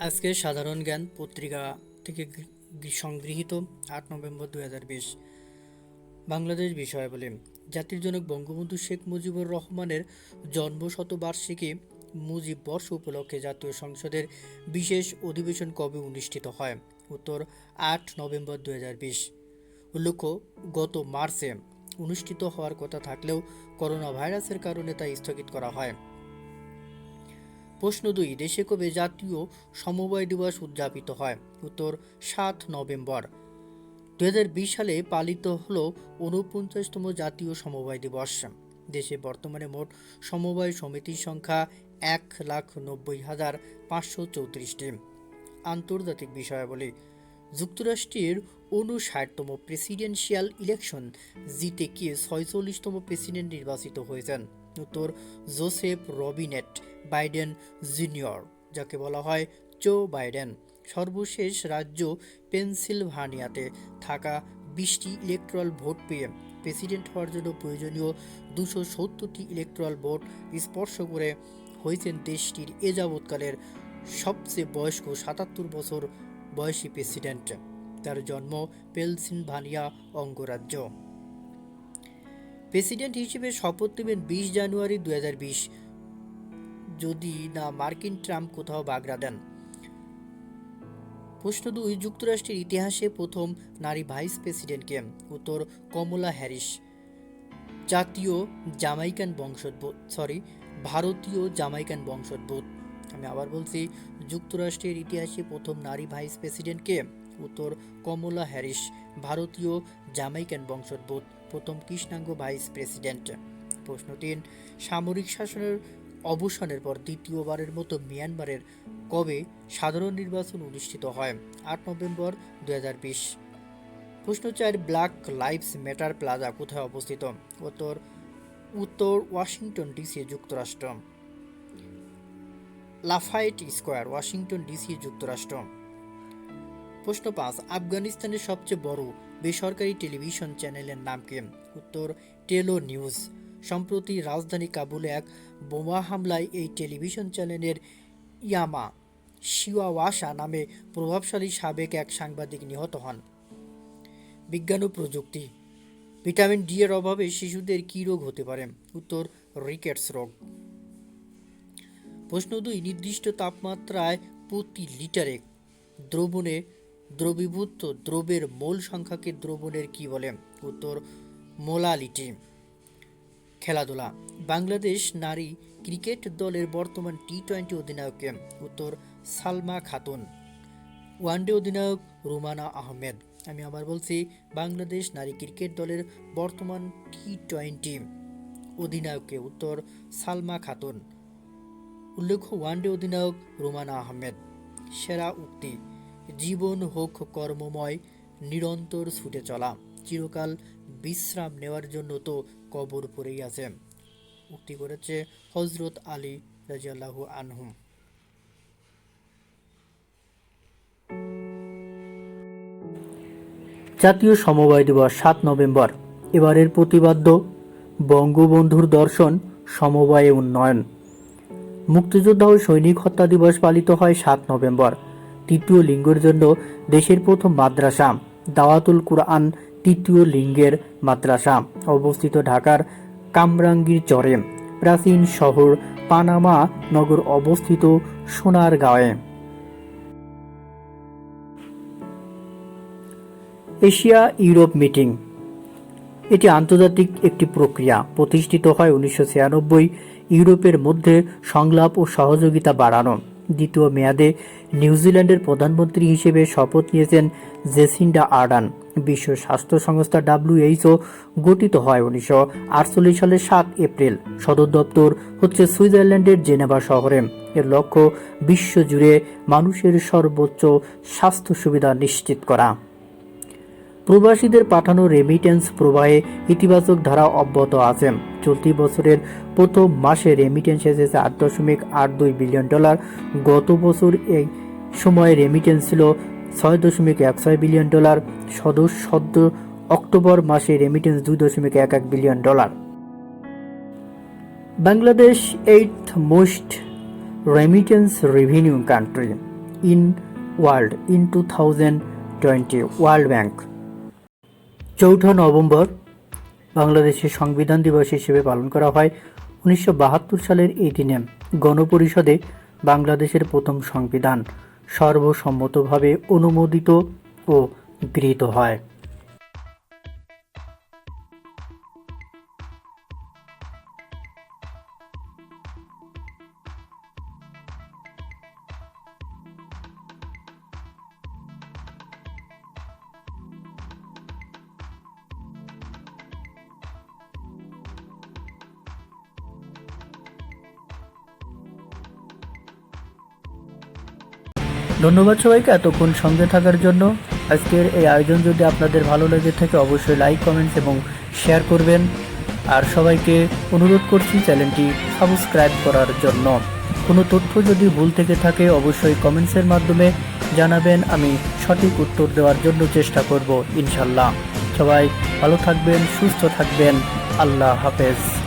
আজকে সাধারণ জ্ঞান পত্রিকা থেকে সংগৃহীত ৮ নভেম্বর ২০২০ বাংলাদেশ বিষয়াবলী। জাতির জনক বঙ্গবন্ধু শেখ মুজিবুর রহমানের জন্মশতবার্ষিকী মুজিব বর্ষ উপলক্ষে জাতীয় সংসদের বিশেষ অধিবেশন কবে অনুষ্ঠিত হয়? উত্তর ৮ নভেম্বর ২০২০। উল্লেখ্য, গত মার্চে অনুষ্ঠিত হওয়ার কথা থাকলেও করোনা ভাইরাসের কারণে তা স্থগিত করা হয়। প্রশ্ন ২, দেশে কবে জাতীয় সমবায় দিবস উদযাপিত হয়? উত্তর ৭ নভেম্বর। ২০২০ সালে পালিত হল ৪৯তম জাতীয় সমবায় দিবস। দেশে বর্তমানে মোট সমবায় সমিতির সংখ্যা ১,৯০,৫৩৪টি। আন্তর্জাতিক বিষয়াবলী। যুক্তরাষ্ট্রের ৫৯তম প্রেসিডেন্সিয়াল ইলেকশন জিতে গিয়ে ৪৬তম প্রেসিডেন্ট নির্বাচিত হয়েছেন। উত্তর জোসেফ রবিনেট বাইডেন জুনিয়র, যাকে বলা হয় জো বাইডেন। সর্বশেষ রাজ্য পেনসিলভানিয়াতে থাকা ২০টি ইলেকট্রাল ভোট পেয়ে প্রেসিডেন্ট হওয়ার জন্য প্রয়োজনীয় ২৭০টি ইলেকট্রাল ভোট স্পর্শ করে হয়েছেন দেশটির এ যাবৎকালের সবচেয়ে বয়স্ক ৭৭ বছর বয়সী প্রেসিডেন্ট। তার জন্ম পেনসিলভানিয়া অঙ্গরাজ্য। প্রেসিডেন্ট হিসেবে শপথ নেবেন ২০ জানুয়ারি ২০২০, যদি না মার্কিন ট্রাম্প কোথাও বাগড়া দেন। প্রশ্ন ২, যুক্তরাষ্ট্রের ইতিহাসে প্রথম নারী ভাইস প্রেসিডেন্ট কে? উত্তর কমলা হ্যারিস। ভারতীয় জামাইকান বংশোদ্ভূত। আমি আবার বলছি, যুক্তরাষ্ট্রের ইতিহাসে প্রথম নারী ভাইস প্রেসিডেন্ট কে? উত্তর কমলা হ্যারিস, ভারতীয় জামাইকান বংশোদ্ভূত প্রথম কৃষ্ণাঙ্গ ভাইস প্রেসিডেন্ট। প্রশ্ন ৩, সামরিক শাসনের অবসানের পর দ্বিতীয়বারের মতো মিয়ানমারের কবে সাধারণ নির্বাচন অনুষ্ঠিত হয়? ৮ নভেম্বর ২০২০। প্রশ্ন ৪, ব্ল্যাক লাইভস ম্যাটার প্লাজা কোথায় অবস্থিত? উত্তর ওয়াশিংটন ডিসি, যুক্তরাষ্ট্র। লাফায়েট স্কোয়ার, ওয়াশিংটন ডিসি, যুক্তরাষ্ট্র। প্রশ্ন ৫, আফগানিস্তানের সবচেয়ে বড় বেসরকারি টেলিভিশন চ্যানেলের নাম কি? উত্তর টেলো নিউজ। সম্প্রতি রাজধানী কাবুলে এক বোমা হামলায় এই টেলিভিশন চ্যানেলের ইয়ামা শিওয়াওয়াসা নামে প্রভাবশালী সাবেক এক সাংবাদিক নিহত হন। বিজ্ঞান ও প্রযুক্তি। ভিটামিন ডি এর অভাবে শিশুদের কী রোগ হতে পারে? উত্তর রিকেটস রোগ। প্রশ্ন ২, নির্দিষ্ট তাপমাত্রায় প্রতি লিটারে দ্রবণে দ্রবীভূত দ্রবের মোল সংখ্যাকে দ্রবণের কি বলে? উত্তর মোলালিটি। খেলাধুলা। বাংলাদেশ নারী ক্রিকেট দলের বর্তমান টি-20 অধিনায়ক কে? উত্তর সালমা খাতুন। ওয়ানডে অধিনায়ক রুমানা আহমেদ। আমি আবার বলছি, বাংলাদেশ নারী ক্রিকেট দলের বর্তমান টি-20 অধিনায়ক কে? উত্তর সালমা খাতুন। উল্লেখ্য, ওয়ানডে অধিনায়ক রুমানা আহমেদ। সেরা উক্তি, জীবন হোক কর্মময়, নিরন্তর ছুটে চলা, চিরকাল বিশ্রাম নেওয়ার জন্য তো কবর পড়েই আছে। উক্তি করেছে হযরত আলী রাদিয়াল্লাহু আনহু। জাতীয় সমবায় দিবস ৭ নভেম্বর। এবারের প্রতিপাদ্য বঙ্গবন্ধুর দর্শন, সমবায়ে উন্নয়ন। মুক্তিযোদ্ধা ও সৈনিক হত্যা দিবস পালিত হয় ৭ নভেম্বর। তৃতীয় লিঙ্গের জন্য দেশের প্রথম মাদ্রাসা দাওয়াতুল কুরআন তৃতীয় লিঙ্গের মাদ্রাসা অবস্থিত ঢাকার কামরাঙ্গীর চরে। প্রাচীন শহর পানামা নগর অবস্থিত সোনারগাঁয়ে। Asia Europe meeting. এটি আন্তর্জাতিক একটি প্রক্রিয়া, প্রতিষ্ঠিত হয় ১৯৯৬। ইউরোপের মধ্যে সংলাপ ও সহযোগিতা বাড়ানো। দ্বিতীয় মেয়াদে নিউজিল্যান্ডের প্রধানমন্ত্রী হিসেবে শপথ নিয়েছেন জেসিন্ডা আর্ডার্ন। বিশ্ব স্বাস্থ্য সংস্থা WHO গঠিত হয় ১৯৪৮ সালের ৭ এপ্রিল। সদর দপ্তর হচ্ছে সুইজারল্যান্ডের জেনেভা শহরে। এর লক্ষ্য বিশ্বজুড়ে মানুষের সর্বোচ্চ স্বাস্থ্য সুবিধা নিশ্চিত করা। প্রবাসীদের পাঠানো রেমিটেন্স প্রবাহে ইতিবাচক ধারা অব্যাহত আছে। চলতি বছরের প্রথম মাসে রেমিটেন্স এসেছে $৮.৮২ বিলিয়ন। গত বছর এই সময়ে রেমিটেন্স ছিল $৬.১৬ বিলিয়ন। সদ্য অক্টোবর মাসে remittance $২.১১ billion. Bangladesh 8th most remittance revenue country. In world in 2020 world bank. 4 November বাংলাদেশের সংবিধান দিবস হিসেবে পালন করা হয়। 1972 সালের এই দিনে গণপরিষদে বাংলাদেশের প্রথম সংবিধান সর্বসম্মতভাবে অনুমোদিত ও গৃহীত হয়। ধন্যবাদ সবাইকে এতক্ষণ সঙ্গে থাকার জন্য। আজকের এই আয়োজন যদি আপনাদের ভালো লেগে থাকে অবশ্যই লাইক, কমেন্টস এবং শেয়ার করবেন। আর সবাইকে অনুরোধ করছি চ্যানেলটি সাবস্ক্রাইব করার জন্য। কোনো তথ্য যদি ভুল থেকে থাকে অবশ্যই কমেন্টসের মাধ্যমে জানাবেন, আমি সঠিক উত্তর দেওয়ার জন্য চেষ্টা করব ইনশাল্লাহ। সবাই ভালো থাকবেন, সুস্থ থাকবেন। আল্লাহ হাফেজ।